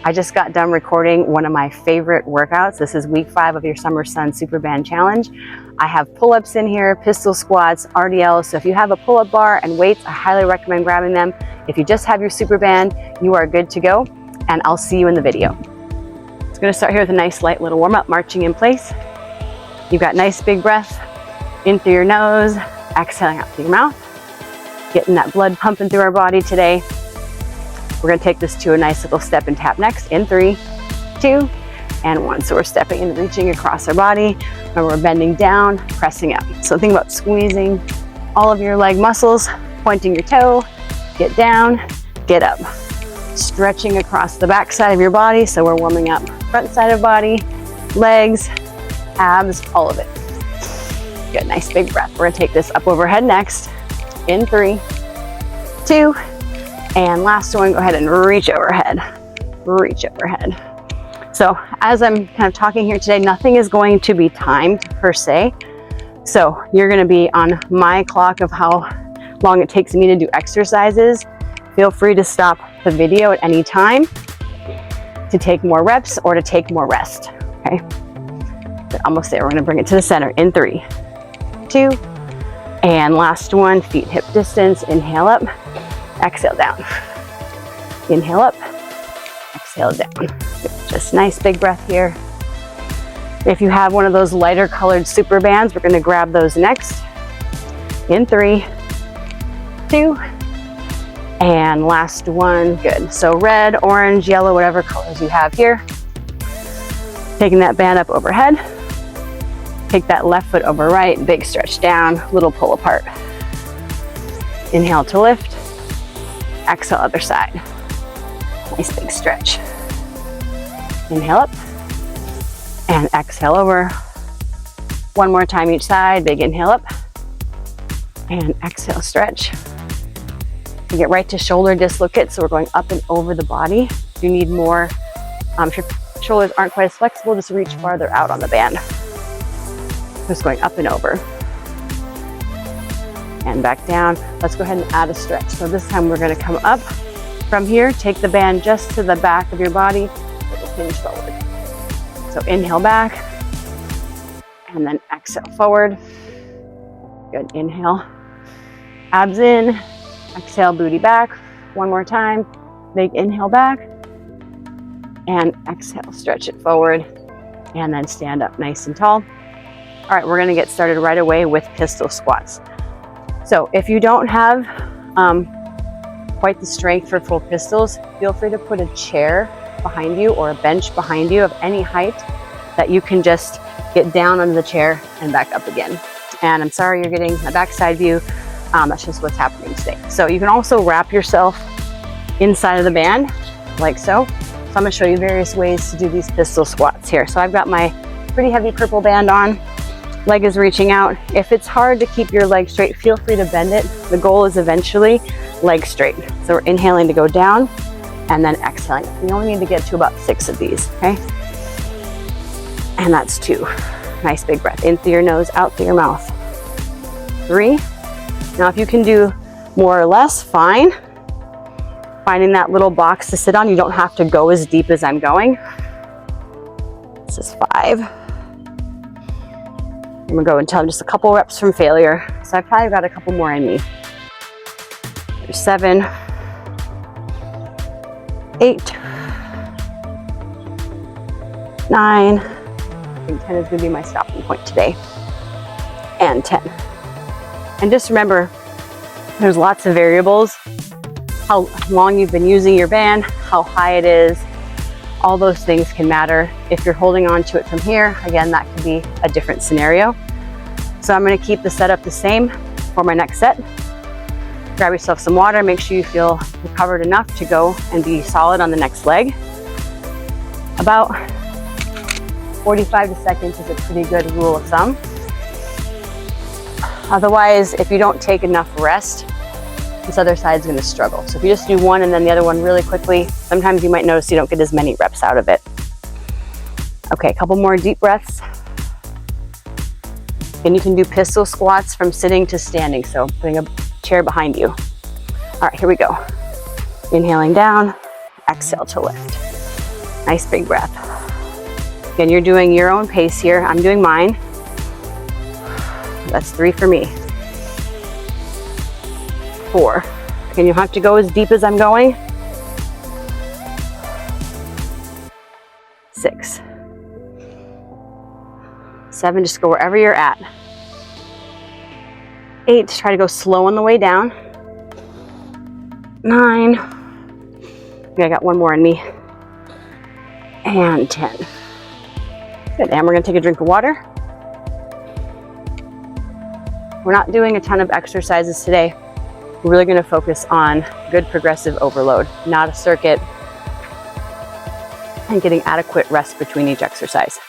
I just got done recording one of my favorite workouts. This is week 5 of your Summer Sun Superband Challenge. I have pull-ups in here, pistol squats, RDLs. So if you have a pull-up bar and weights, I highly recommend grabbing them. If you just have your Superband, you are good to go, and I'll see you in the video. It's gonna start here with a nice light little warm-up, marching in place. You've got nice big breath in through your nose, exhaling out through your mouth, getting that blood pumping through our body today. We're gonna take this to a nice little step and tap next in 3, 2, and 1. So we're stepping and reaching across our body, and we're bending down, pressing up. So think about squeezing all of your leg muscles, pointing your toe, get down, get up. Stretching across the back side of your body, so we're warming up front side of body, legs, abs, all of it. Good, nice big breath. We're gonna take this up overhead next in 3, 2, and last one, go ahead and reach overhead, reach overhead. So as I'm kind of talking here today, nothing is going to be timed per se. So you're gonna be on my clock of how long it takes me to do exercises. Feel free to stop the video at any time to take more reps or to take more rest, okay? Almost there, we're gonna bring it to the center in 3, 2, and last one, feet hip distance, inhale up, exhale down. Inhale up, exhale down. Good. Just nice big breath here. If you have one of those lighter colored Superbands, we're gonna grab those next in 3, 2, and last one. Good. So red, orange, yellow, whatever colors you have here. Taking that band up overhead. Take that left foot over right, big stretch down, little pull apart. Inhale to lift, exhale other side. Nice big stretch. Inhale up, and exhale over. One more time each side, big inhale up, and exhale stretch. You get right to shoulder dislocate, so we're going up and over the body. If you need more, if your shoulders aren't quite as flexible, just reach farther out on the band. Just going up and over. And back down. Let's go ahead and add a stretch. So this time we're gonna come up from here, take the band just to the back of your body, little hinge forward. So inhale back, and then exhale forward. Good, inhale, abs in, exhale, booty back. One more time, big inhale back, and exhale, stretch it forward, and then stand up nice and tall. All right, we're gonna get started right away with pistol squats. So if you don't have quite the strength for full pistols, feel free to put a chair behind you or a bench behind you of any height that you can just get down under the chair and back up again. And I'm sorry you're getting a backside view. That's just what's happening today. So you can also wrap yourself inside of the band like so. So I'm gonna show you various ways to do these pistol squats here. So I've got my pretty heavy purple band on. Leg is reaching out. If it's hard to keep your leg straight, feel free to bend it. The goal is eventually leg straight. So we're inhaling to go down and then exhaling. We only need to get to about 6 of these, okay? And that's 2. Nice big breath in through your nose, out through your mouth. 3. Now if you can do more or less, fine. Finding that little box to sit on. You don't have to go as deep as I'm going. This is 5. I'm gonna go until I'm just a couple reps from failure. So I've probably got a couple more in me. There's 7, 8, 9. I think 10 is gonna be my stopping point today. And 10. And just remember, there's lots of variables. How long you've been using your band, how high it is, all those things can matter. If you're holding on to it from here, again, that could be a different scenario. So I'm gonna keep the setup the same for my next set. Grab yourself some water, make sure you feel recovered enough to go and be solid on the next leg. About 45 seconds is a pretty good rule of thumb. Otherwise, if you don't take enough rest, this other side's gonna struggle. So if you just do one and then the other one really quickly, sometimes you might notice you don't get as many reps out of it. Okay, a couple more deep breaths. And you can do pistol squats from sitting to standing, so putting a chair behind you. All right, here we go. Inhaling down, exhale to lift. Nice big breath. Again, you're doing your own pace here. I'm doing mine. That's 3 for me. 4. Again, you have to go as deep as I'm going. 6. 7, just go wherever you're at. 8, try to go slow on the way down. 9. Okay, I got one more in me. And 10. Good, and we're gonna take a drink of water. We're not doing a ton of exercises today. We're really gonna focus on good progressive overload, not a circuit, and getting adequate rest between each exercise.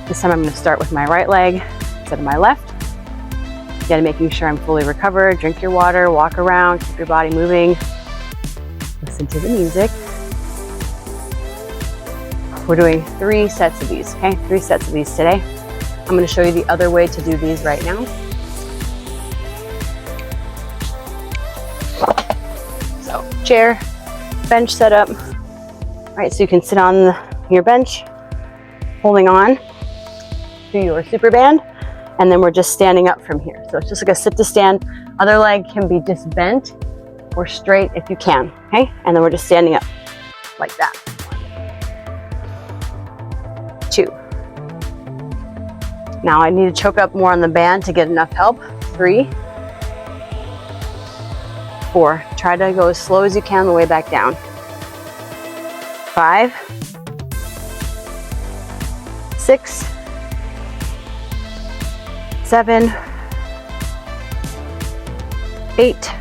This time I'm gonna start with my right leg instead of my left. Again, making sure I'm fully recovered. Drink your water, walk around, keep your body moving. Listen to the music. We're doing 3 sets of these, okay? 3 sets of these today. I'm gonna show you the other way to do these right now. So, chair, bench setup. All right, so you can sit on your bench, holding on to your Superband, and then we're just standing up from here. So it's just like a sit to stand. Other leg can be just bent or straight if you can, okay? And then we're just standing up like that. 2. Now I need to choke up more on the band to get enough help. 3. 4. Try to go as slow as you can on the way back down. 5. 6. 7. 8.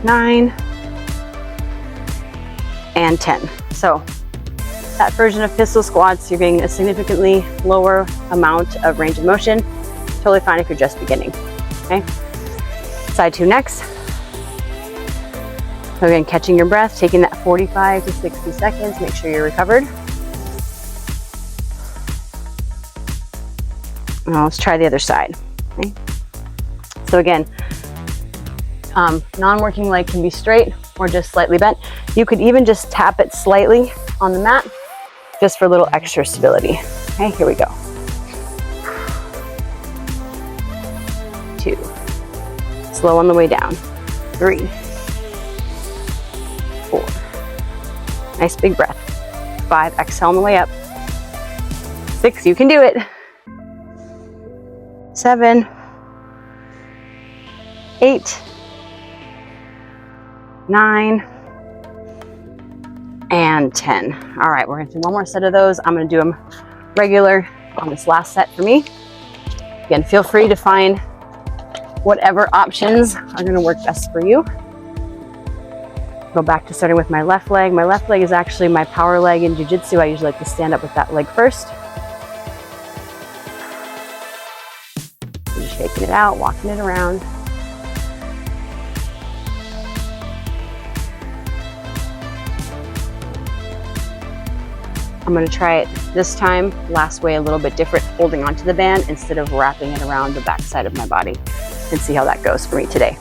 9. And 10. So that version of pistol squats, you're getting a significantly lower amount of range of motion. Totally fine if you're just beginning, okay? Side 2 next. So again, catching your breath, taking that 45 to 60 seconds, make sure you're recovered. Now let's try the other side, okay? So again, non-working leg can be straight or just slightly bent. You could even just tap it slightly on the mat, just for a little extra stability. Okay, here we go. 2. Slow on the way down. 3. 4. Nice big breath. 5, exhale on the way up. 6, you can do it. 7. 8. 9. And 10. All right, we're gonna do one more set of those. I'm gonna do them regular on this last set for me. Again, feel free to find whatever options are gonna work best for you. Go back to starting with my left leg. My left leg is actually my power leg in jiu-jitsu. I usually like to stand up with that leg first. Just shaking it out, walking it around. I'm gonna try it this time, last way a little bit different, holding onto the band instead of wrapping it around the back side of my body, and see how that goes for me today.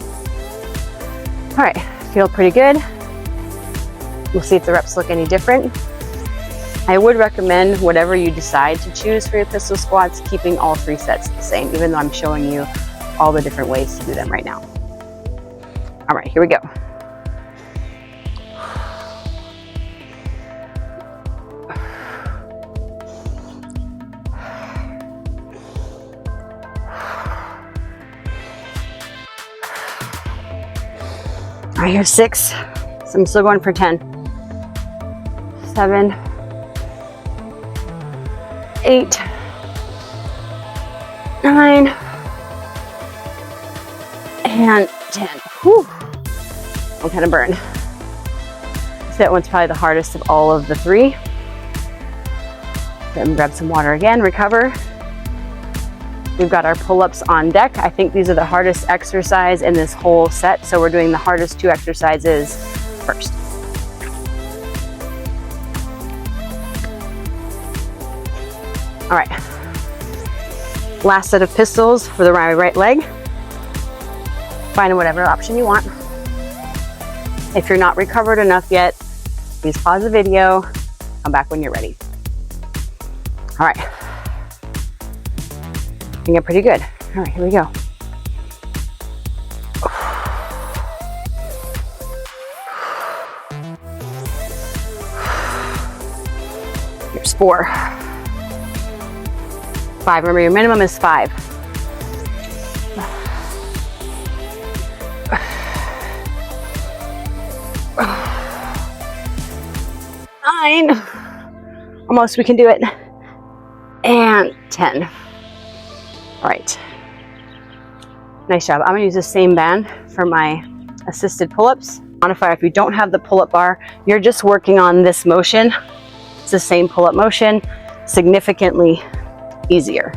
All right, feel pretty good. We'll see if the reps look any different. I would recommend whatever you decide to choose for your pistol squats, keeping all 3 sets the same, even though I'm showing you all the different ways to do them right now. All right, here we go. All right, here's 6. So I'm still going for 10. 7. 8. 9. And 10. Whew. I'm kind of burned. So that one's probably the hardest of all of the 3. Then grab some water again, recover. We've got our pull-ups on deck. I think these are the hardest exercise in this whole set, so we're doing the hardest 2 exercises first. All right, last set of pistols for the right leg. Find whatever option you want. If you're not recovered enough yet, please pause the video, come back when you're ready. All right. I think I'm pretty good. All right, here we go. Here's 4. 5, remember your minimum is 5. 9. Almost, we can do it. And 10. All right. Nice job. I'm gonna use the same band for my assisted pull-ups. Modifier, if you don't have the pull-up bar, you're just working on this motion. It's the same pull-up motion, significantly easier,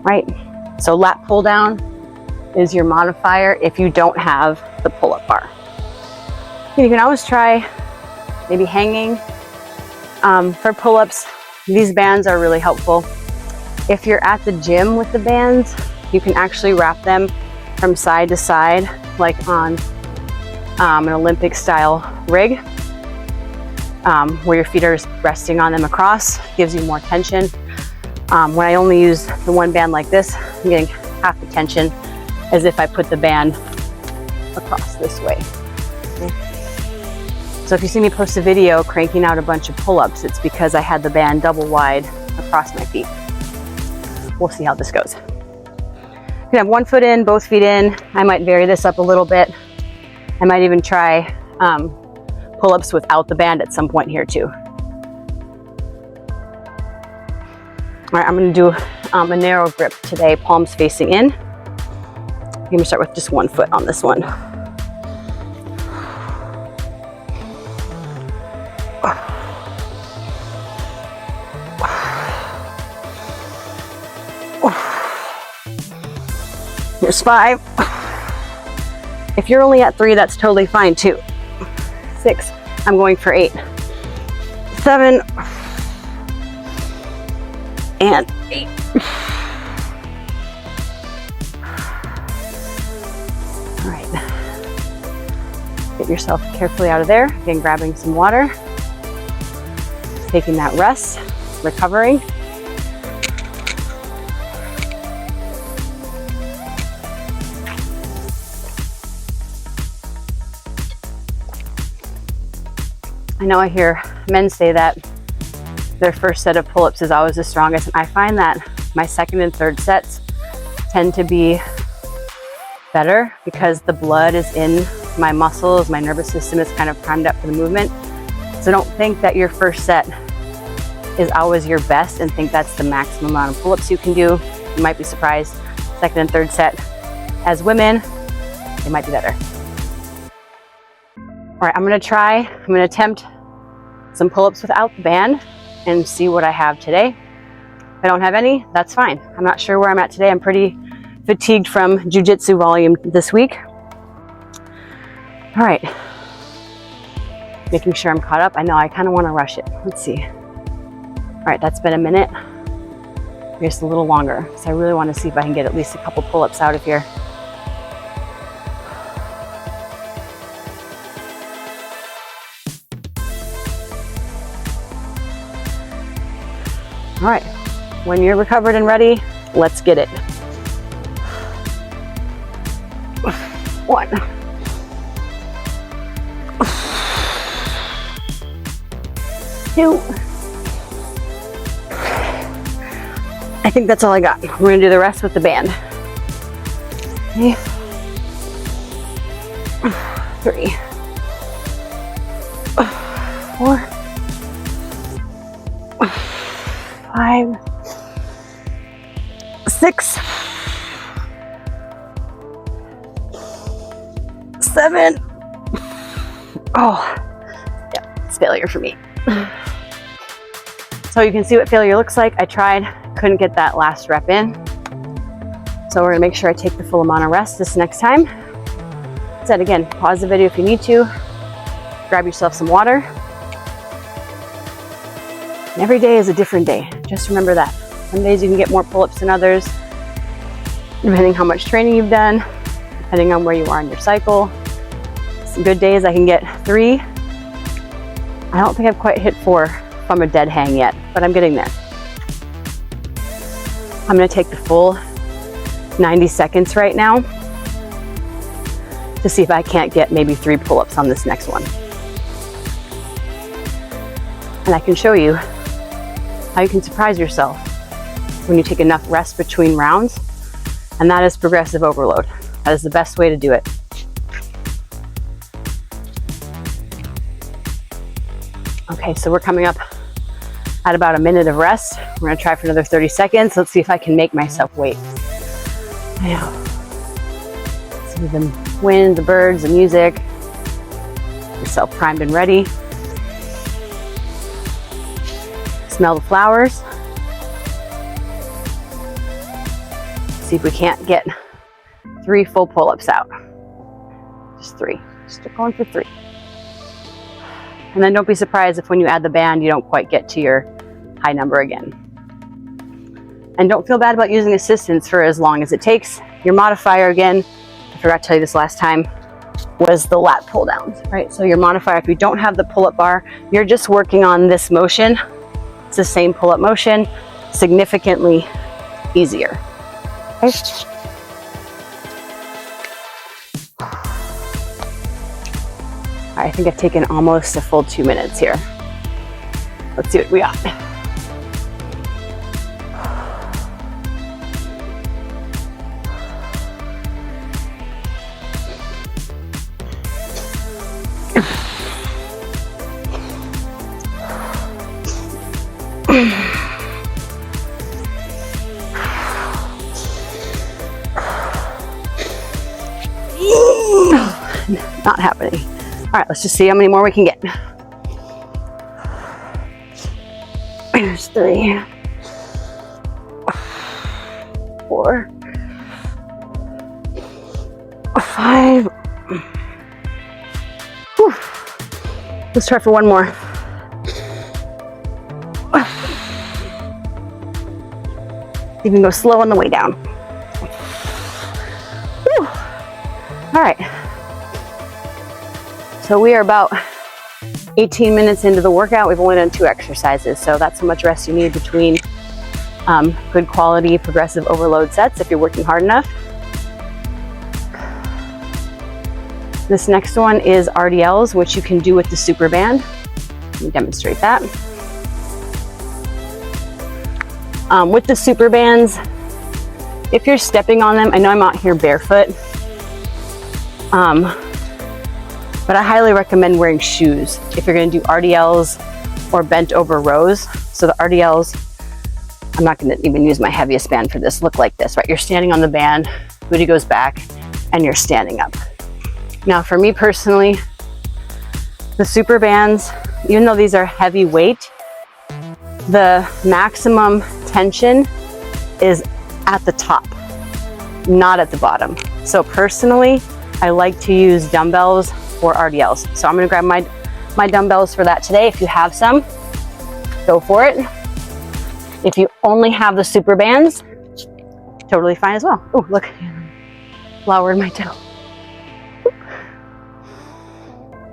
right? So lat pull down is your modifier if you don't have the pull-up bar. You can always try maybe hanging for pull-ups. These bands are really helpful. If you're at the gym with the bands, you can actually wrap them from side to side, like on an Olympic style rig, where your feet are resting on them across, gives you more tension. When I only use the one band like this, I'm getting half the tension as if I put the band across this way. Okay. So if you see me post a video cranking out a bunch of pull-ups, it's because I had the band double wide across my feet. We'll see how this goes. You can have one foot in, both feet in. I might vary this up a little bit. I might even try pull-ups without the band at some point here too. All right, I'm gonna do a narrow grip today, palms facing in. I'm gonna start with just one foot on this one. Here's 5. If you're only at 3, that's totally fine too. 6, I'm going for 8. 7, and 8. All right. Get yourself carefully out of there. Again, grabbing some water. Taking that rest, recovering. I know I hear men say that their first set of pull-ups is always the strongest. And I find that my second and third sets tend to be better because the blood is in my muscles, my nervous system is kind of primed up for the movement. So don't think that your first set is always your best and think that's the maximum amount of pull-ups you can do. You might be surprised. Second and third set, as women, it might be better. All right, I'm gonna attempt some pull-ups without the band and see what I have today. If I don't have any, that's fine. I'm not sure where I'm at today. I'm pretty fatigued from jiu-jitsu volume this week. All right, making sure I'm caught up. I know I kind of want to rush it. Let's see. All right, that's been a minute. Just a little longer. So I really want to see if I can get at least a couple pull-ups out of here. All right, when you're recovered and ready, let's get it. 1. 2. I think that's all I got. We're gonna do the rest with the band. Okay. 3. 4. 5. 6. 7. Oh, yeah, it's failure for me. So you can see what failure looks like. I tried, couldn't get that last rep in. So we're gonna make sure I take the full amount of rest this next time. Said again, pause the video if you need to. Grab yourself some water. And every day is a different day. Just remember that. Some days you can get more pull-ups than others, depending how much training you've done, depending on where you are in your cycle. Some good days I can get 3. I don't think I've quite hit 4 from a dead hang yet, but I'm getting there. I'm gonna take the full 90 seconds right now to see if I can't get maybe 3 pull-ups on this next one. And I can show you how you can surprise yourself when you take enough rest between rounds, and that is progressive overload. That is the best way to do it. Okay, so we're coming up at about a minute of rest. We're gonna try for another 30 seconds. Let's see if I can make myself wait. See the wind, the birds, the music. Yourself primed and ready. Smell the flowers. See if we can't get 3 full pull-ups out. Just 3. Just going for 3. And then don't be surprised if when you add the band, you don't quite get to your high number again. And don't feel bad about using assistance for as long as it takes. Your modifier, again, I forgot to tell you this last time, was the lat pull downs, right? So your modifier, if you don't have the pull-up bar, you're just working on this motion. It's the same pull-up motion, significantly easier. Okay. All right, I think I've taken almost a full 2 minutes here. Let's see what we got. Not happening. All right, let's just see how many more we can get. There's 3, 4, 5. Whew. Let's try for 1 more. You can go slow on the way down. Whew. All right. So we are about 18 minutes into the workout. We've only done 2 exercises, so that's how much rest you need between good quality progressive overload sets if you're working hard enough. This next one is RDLs, which you can do with the Superband. Let me demonstrate that. With the Superbands, if you're stepping on them, I know I'm out here barefoot, but I highly recommend wearing shoes if you're going to do RDLs or bent over rows. So the RDLs, I'm not going to even use my heaviest band for this, look like this, right? You're standing on the band, booty goes back, and you're standing up. Now for me personally, the Superbands, even though these are heavy weight, the maximum tension is at the top, not at the bottom. So personally, I like to use dumbbells or RDLs. So I'm gonna grab my dumbbells for that today. If you have some, go for it. If you only have the Superbands, totally fine as well. Oh, look, flower in my toe.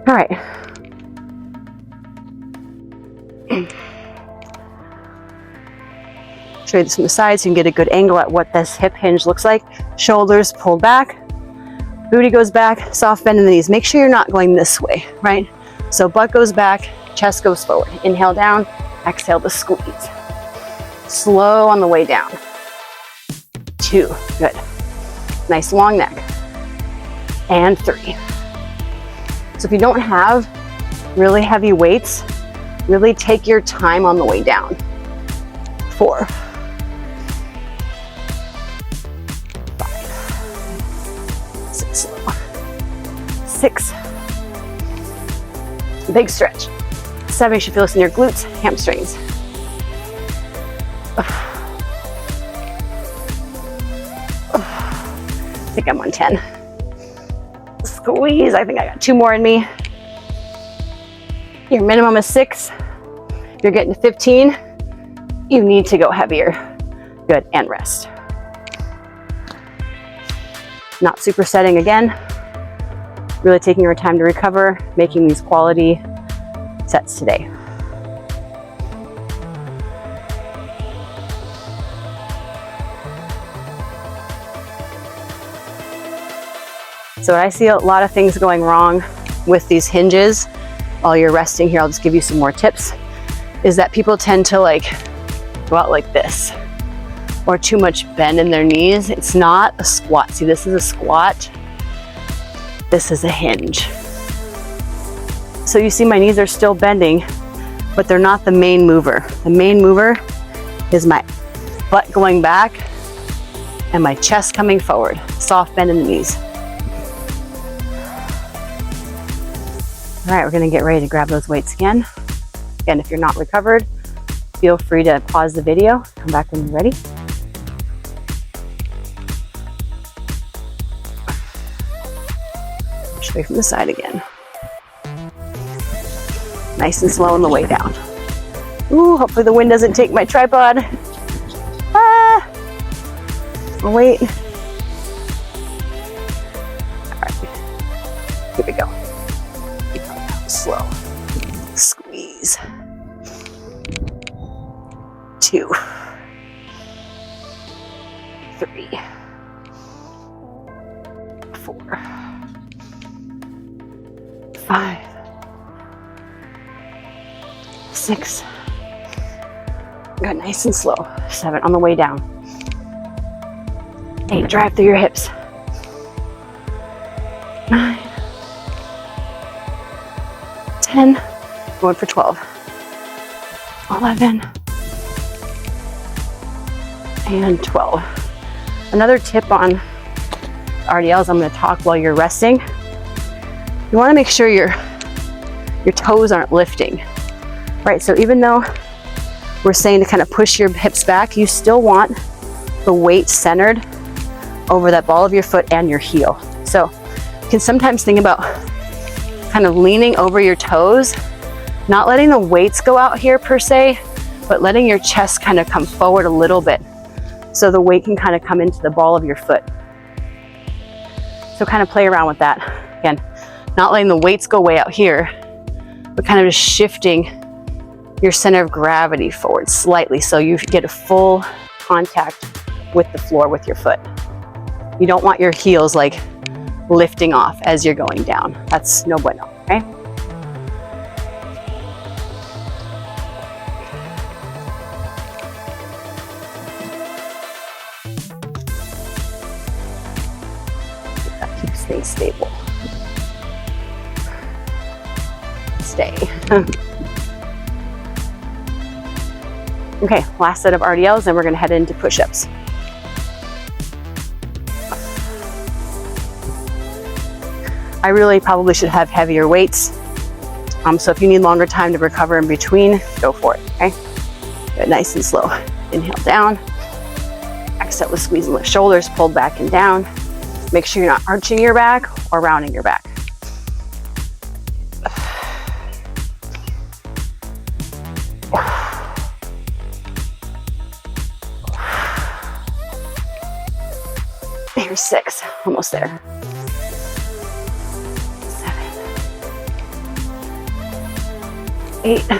All right. Show you this from the side so you can get a good angle at what this hip hinge looks like. Shoulders pulled back, booty goes back, soft bend in the knees. Make sure you're not going this way, right? So butt goes back, chest goes forward. Inhale down, exhale to squeeze. Slow on the way down. 2, good. Nice long neck. And 3. So if you don't have really heavy weights, really take your time on the way down. 4. 5. 6. Big stretch. 7, you should feel this in your glutes, hamstrings. I think I'm on 10. Squeeze, I think I got 2 more in me. Your minimum is 6. You're getting to 15. You need to go heavier. Good, and rest. Not supersetting again. Really taking our time to recover, making these quality sets today. So I see a lot of things going wrong with these hinges while you're resting here. I'll just give you some more tips. Is that people tend to like go out like this, or too much bend in their knees. It's not a squat. See, this is a squat. This is a hinge. So you see my knees are still bending, but they're not the main mover. The main mover is my butt going back and my chest coming forward. Soft bend in the knees. All right, we're gonna get ready to grab those weights again. Again, if you're not recovered, feel free to pause the video, come back when you're ready. Push away from the side again. Nice and slow on the way down. Ooh, hopefully the wind doesn't take my tripod. Ah! I'll wait. All right, here we go. Slow. Squeeze. 2, 3, 4, 5, 6. Good, nice and slow. 7 on the way down. 8, drive through your hips. 9, 10, going for 12, 11, and 12. Another tip on RDLs, I'm going to talk while you're resting. You want to make sure your toes aren't lifting, right? So even though we're saying to kind of push your hips back, you still want the weight centered over that ball of your foot and your heel. So you can sometimes think about kind of leaning over your toes, not letting the weights go out here per se, but letting your chest kind of come forward a little bit so the weight can kind of come into the ball of your foot. So kind of play around with that. Again, not letting the weights go way out here, but kind of just shifting your center of gravity forward slightly so you get a full contact with the floor with your foot. You don't want your heels like lifting off as you're going down. That's no bueno, okay? Keep stay stable. Stay. Okay, last set of RDLs, and we're gonna head into push-ups. I really probably should have heavier weights. So if you need longer time to recover in between, go for it, okay? Good, nice and slow. Inhale down. Exhale with squeezing the shoulders, pulled back and down. Make sure you're not arching your back or rounding your back. Here's 6, almost there. 8, 9,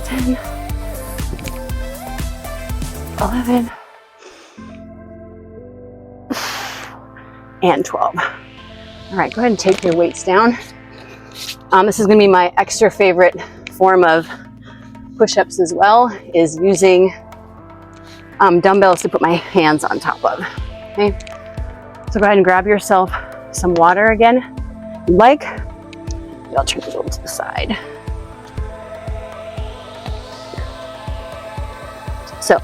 10, 11, and 12. All right, go ahead and take your weights down. This is gonna be my extra favorite form of push-ups as well, is using dumbbells to put my hands on top of, okay? So go ahead and grab yourself some water again, if you'd like. I'll turn it over to the side. So,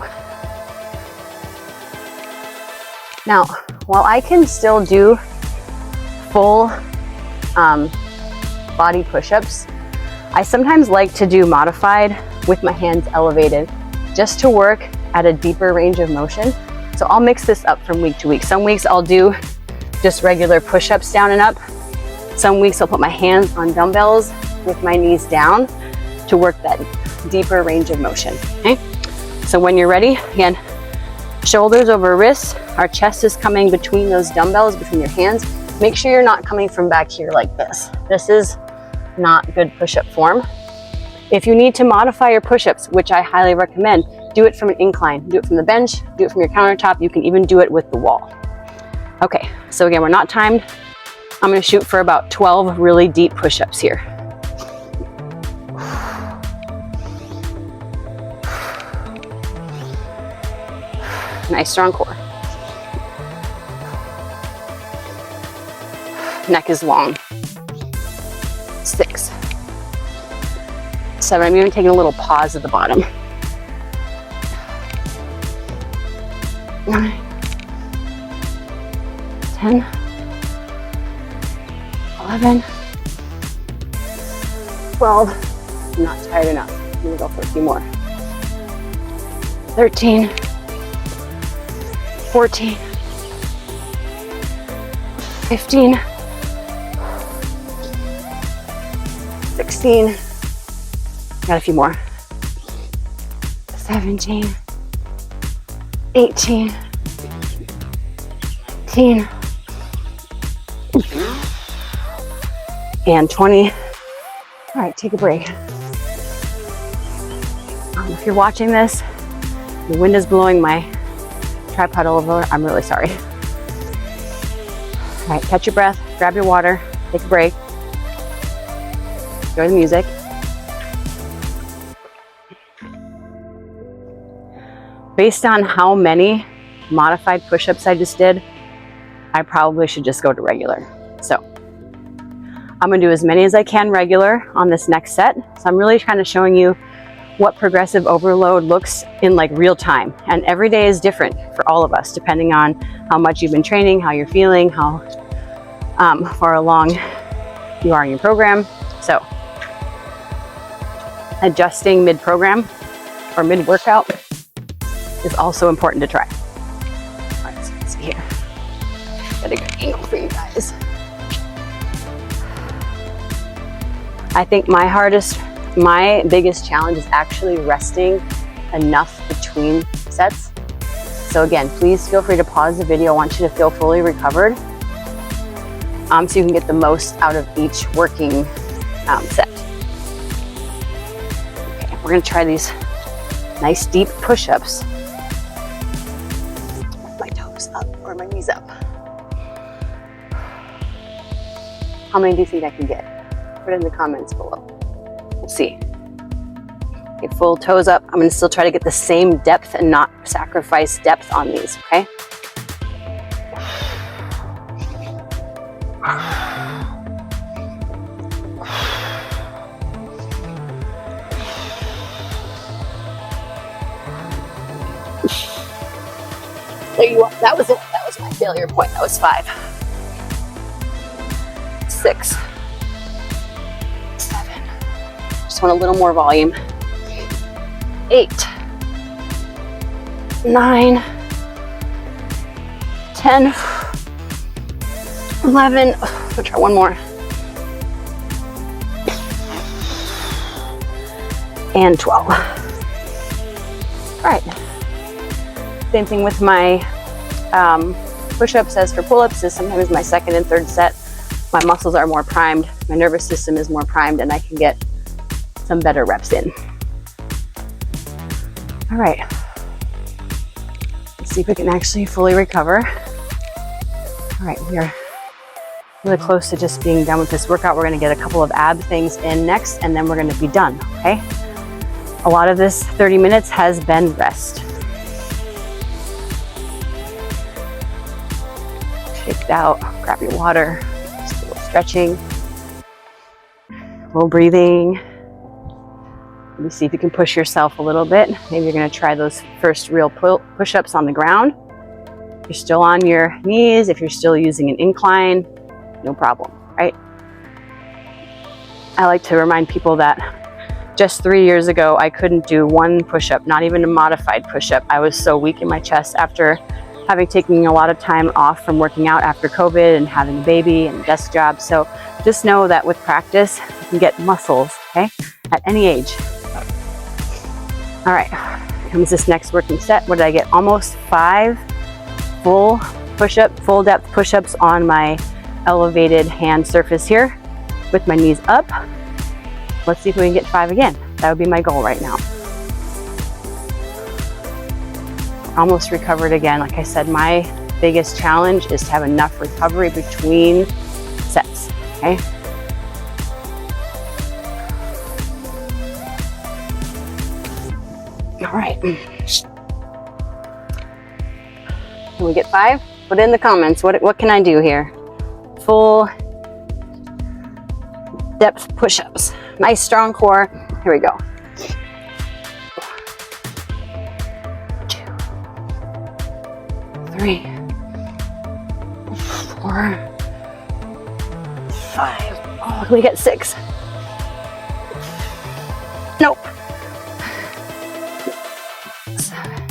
now, while I can still do full body push-ups, I sometimes like to do modified with my hands elevated, just to work at a deeper range of motion. So I'll mix this up from week to week. Some weeks I'll do just regular push-ups down and up. Some weeks I'll put my hands on dumbbells with my knees down to work that deeper range of motion, okay? So when you're ready, again, shoulders over wrists, our chest is coming between those dumbbells, between your hands. Make sure you're not coming from back here like this. This is not good push-up form. If you need to modify your push-ups, which I highly recommend, do it from an incline. Do it from the bench, do it from your countertop. You can even do it with the wall. Okay, so again, we're not timed. I'm gonna shoot for about 12 really deep push-ups here. Nice strong core. Neck is long. 6, 7, I'm even taking a little pause at the bottom. 9, 10, 11, 12, I'm not tired enough. I'm gonna go for a few more. 13, 14, 15, 16, got a few more. 17, 18, 19, and 20. All right, take a break. If you're watching this, the wind is blowing my tripod all over, I'm really sorry. All right, catch your breath, grab your water, take a break. Enjoy the music. Based on how many modified push-ups I just did, I probably should just go to regular. So I'm gonna do as many as I can regular on this next set. So I'm really kind of showing you what progressive overload looks in like real time. And every day is different for all of us, depending on how much you've been training, how you're feeling, how far along you are in your program. So adjusting mid-program or mid-workout is also important to try. All right, so let's see here. Get a good angle for you guys. I think my biggest challenge is actually resting enough between sets. So again, please feel free to pause the video. I want you to feel fully recovered so you can get the most out of each working set. Okay, we're gonna try these nice deep push-ups. My toes up or my knees up. How many do you think I can get? Put it in the comments below. We'll see. Get full toes up. I'm gonna still try to get the same depth and not sacrifice depth on these, okay? There you are. That was my failure point. That was 5, 6, 7. Just want a little more volume. 8, 9, 10, 11. I'll try one more. And 12. All right. Same thing with my push-ups as for pull-ups. Is sometimes my second and third set, my muscles are more primed, my nervous system is more primed, and I can get some better reps in. All right. Let's see if we can actually fully recover. All right, we are really close to just being done with this workout. We're gonna get a couple of ab things in next, and then we're gonna be done, okay? A lot of this 30 minutes has been rest. Shake it out, grab your water, just a little stretching, a little breathing. Let me see if you can push yourself a little bit. Maybe you're gonna try those first real push-ups on the ground. If you're still on your knees, if you're still using an incline, no problem, right? I like to remind people that just 3 years ago, I couldn't do one push-up, not even a modified push-up. I was so weak in my chest after having taken a lot of time off from working out after COVID and having a baby and a desk job. So just know that with practice, you can get muscles, okay, at any age. All right, comes this next working set. What did I get? Almost 5 full depth push-ups on my elevated hand surface here with my knees up. Let's see if we can get 5 again. That would be my goal right now. Almost recovered again. Like I said, my biggest challenge is to have enough recovery between sets, okay? All right. Can we get 5? Put it in the comments. What can I do here? Full depth push-ups. Nice strong core. Here we go. 2, 3, 4, 5. Oh, can we get 6? Nope. 7,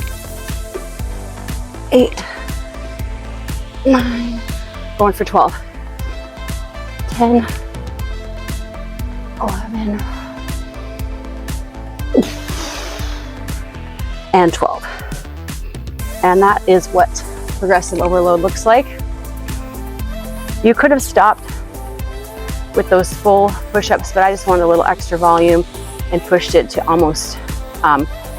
8, 9. Going for 12. 10, 11, and 12. And that is what progressive overload looks like. You could have stopped with those full push-ups, but I just wanted a little extra volume and pushed it to almost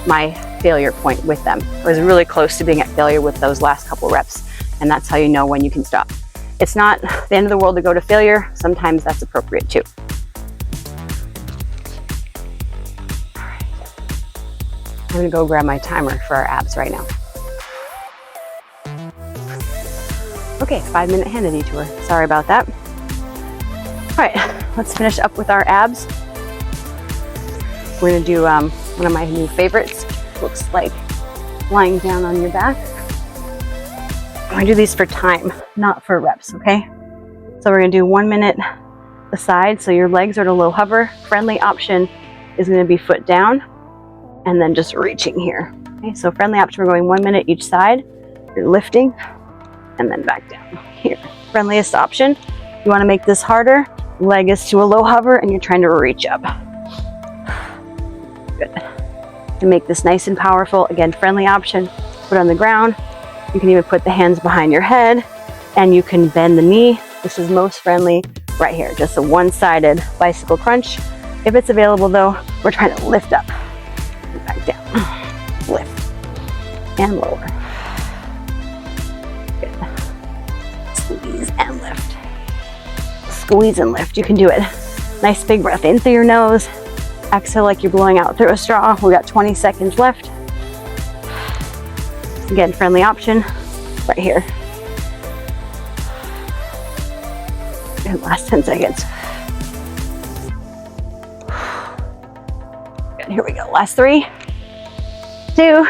my failure point with them. I was really close to being at failure with those last couple reps, and that's how you know when you can stop. It's not the end of the world to go to failure. Sometimes that's appropriate too. All right. I'm gonna go grab my timer for our abs right now. Okay, 5-minute hand detour. Sorry about that. All right, let's finish up with our abs. We're gonna do one of my new favorites. Looks like lying down on your back. I do these for time, not for reps, okay? So we're gonna do 1 minute a side, so your legs are at a low hover. Friendly option is gonna be foot down, and then just reaching here. Okay, so friendly option, we're going 1 minute each side. You're lifting, and then back down here. Friendliest option, you wanna make this harder, leg is to a low hover, and you're trying to reach up. Good. To make this nice and powerful, again, friendly option, put on the ground. You can even put the hands behind your head, and you can bend the knee. This is most friendly right here, just a one-sided bicycle crunch. If it's available though, we're trying to lift up and back down. Lift and lower. Good. Squeeze and lift. Squeeze and lift, you can do it. Nice big breath in through your nose. Exhale like you're blowing out through a straw. We got 20 seconds left. Again, friendly option right here. And last 10 seconds. Good, here we go. Last 3, 2.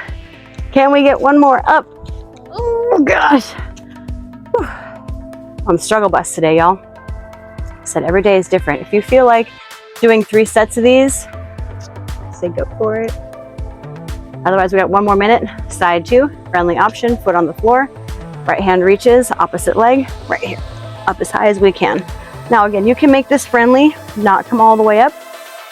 Can we get one more up? Oh gosh. Whew. I'm struggle bus today, y'all. I said every day is different. If you feel like doing 3 sets of these, I say go for it. Otherwise, we got 1 more minute. Side 2, friendly option, foot on the floor. Right hand reaches, opposite leg, right here. Up as high as we can. Now again, you can make this friendly, not come all the way up.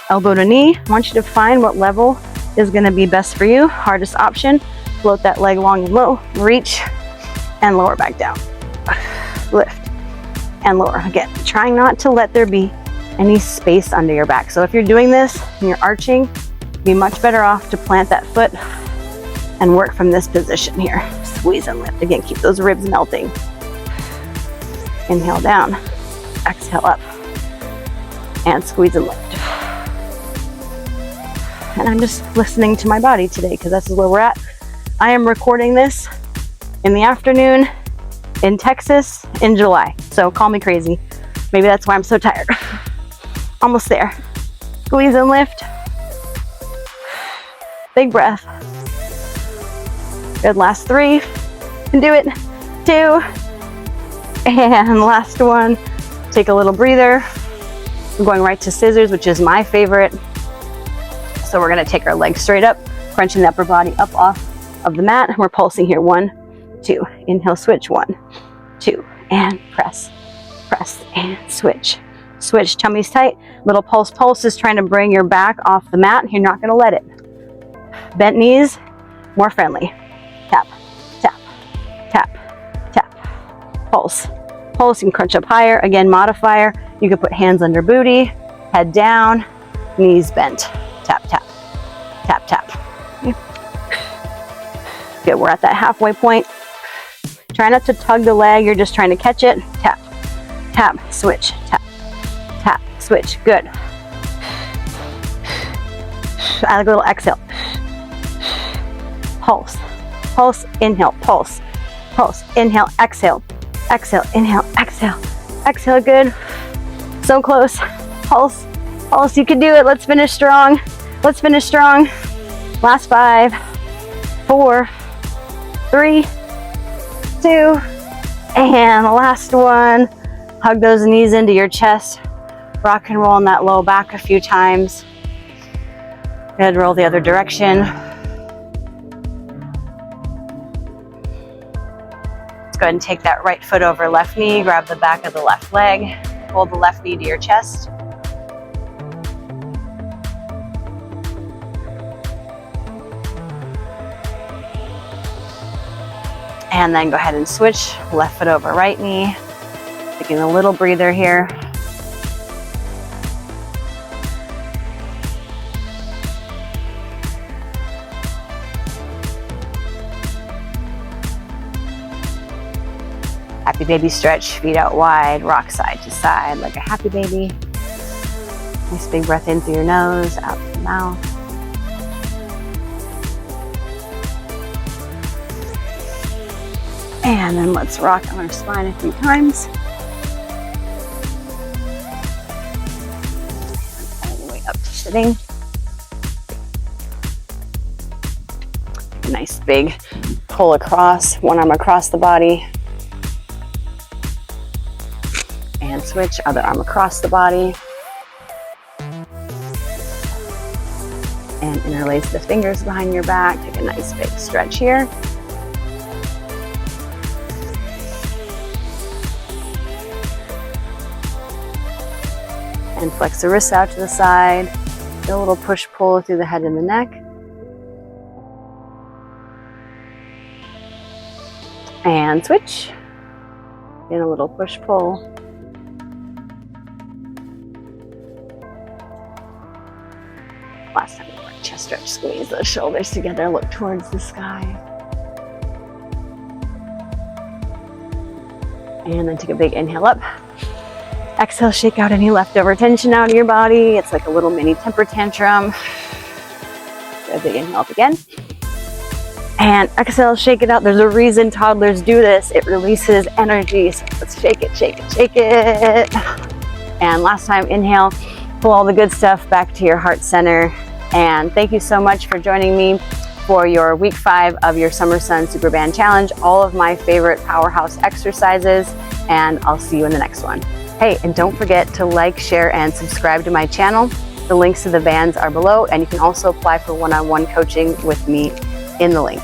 Elbow to knee. I want you to find what level is gonna be best for you. Hardest option, float that leg long and low, reach, and lower back down. Lift, and lower. Again, trying not to let there be any space under your back. So if you're doing this and you're arching, you'd be much better off to plant that foot and work from this position here. Squeeze and lift. Again, keep those ribs melting. Inhale down, exhale up, and squeeze and lift. And I'm just listening to my body today because this is where we're at. I am recording this in the afternoon in Texas in July. So call me crazy. Maybe that's why I'm so tired. Almost there. Squeeze and lift. Big breath. Good, last 3. Can do it. 2. And last one. Take a little breather. I'm going right to scissors, which is my favorite. So we're gonna take our legs straight up, crunching the upper body up off of the mat. We're pulsing here. 1, 2. Inhale, switch. 1, 2. And press, press, and switch. Switch, tummy's tight. Little pulse. Pulse is trying to bring your back off the mat. You're not gonna let it. Bent knees, More friendly. Tap, tap, tap, tap. Pulse. Pulse, you can crunch up higher. Again, modifier. You can put hands under booty, head down, knees bent. Tap, tap, tap, tap. Okay. Good, we're at that halfway point. Try not to tug the leg, you're just trying to catch it. Tap, tap, switch, tap, tap, switch. Good. I like a little exhale. Pulse, pulse, inhale, pulse, pulse, inhale, exhale, exhale, inhale, exhale, exhale. Good. So close. Pulse, pulse. You can do it. Let's finish strong. Let's finish strong. Last 5, 4, 3, 2, and the last one. Hug those knees into your chest. Rock and roll in that low back a few times. Good. Roll the other direction. Let's go ahead and take that right foot over left knee. Grab the back of the left leg. Hold the left knee to your chest. And then go ahead and switch left foot over right knee. Taking a little breather here. Happy baby stretch, feet out wide, rock side to side like a happy baby. Nice big breath in through your nose, out through the mouth. And then let's rock on our spine a few times. All the way up to sitting. A nice big pull across, one arm across the body. And switch, other arm across the body. And interlace the fingers behind your back. Take a nice big stretch here. And flex the wrists out to the side. Do a little push-pull through the head and the neck. And switch. And a little push-pull. Last time we work, chest stretch, squeeze those shoulders together, look towards the sky. And then take a big inhale up. Exhale, shake out any leftover tension out of your body. It's like a little mini temper tantrum. Do a big inhale up again. And exhale, shake it out. There's a reason toddlers do this. It releases energy. So let's shake it, shake it, shake it. And last time, inhale. Pull all the good stuff back to your heart center. And thank you so much for joining me for your week 5 of your Summer Sun Superband Challenge. All of my favorite powerhouse exercises, and I'll see you in the next one. Hey, and don't forget to like, share, and subscribe to my channel. The links to the bands are below, and you can also apply for one-on-one coaching with me in the link.